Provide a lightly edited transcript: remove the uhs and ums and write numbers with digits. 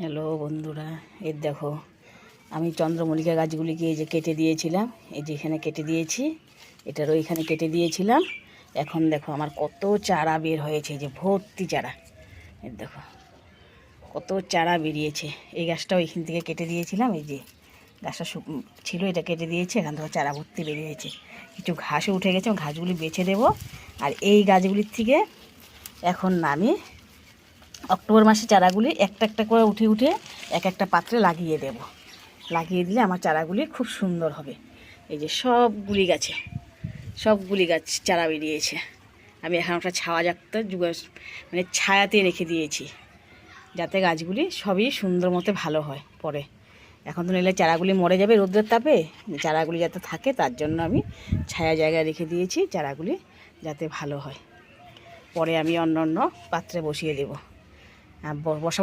Hello বন্ধুরা, এর দেখো আমি চন্দ্রমল্লিকা গাছগুলিকে এই যে কেটে দিয়েছিলাম, এই যে এখানে কেটে দিয়েছি, এটারও এখানে কেটে দিয়েছিলাম। এখন দেখো আমার কত চারা বের হয়েছে, এই যে ভর্তি চারা। এর দেখো কত চারা বেরিয়েছে। এই গাছটাও এখান থেকে কেটে দিয়েছিলাম, এই যে গাছটা ছিল, এটা কেটে দিয়েছে, এখান থেকে চারা ভর্তি বেরিয়েছে। কিছু ঘাসও উঠে গেছে, ঘাসগুলি বেছে দেবো। আর এই গাছগুলির থেকে এখন আমি অক্টোবর মাসে চারাগুলি একটা একটা করে উঠে উঠে এক একটা পাত্রে লাগিয়ে দেব। লাগিয়ে দিলে আমার চারাগুলি খুব সুন্দর হবে। এই যে সবগুলি গাছ চারা বেরিয়েছে। আমি এখন একটা ছায়া জাগতে মানে ছায়াতে রেখে দিয়েছি, যাতে গাছগুলি সবই সুন্দর মতো ভালো হয় পরে। এখন তো নিলে চারাগুলি মরে যাবে রোদ্রের তাপে, চারাগুলি যাতে থাকে তার জন্য আমি ছায়া জায়গায় রেখে দিয়েছি, চারাগুলি যাতে ভালো হয়। পরে আমি অন্য অন্য পাত্রে বসিয়ে দেবো। বসা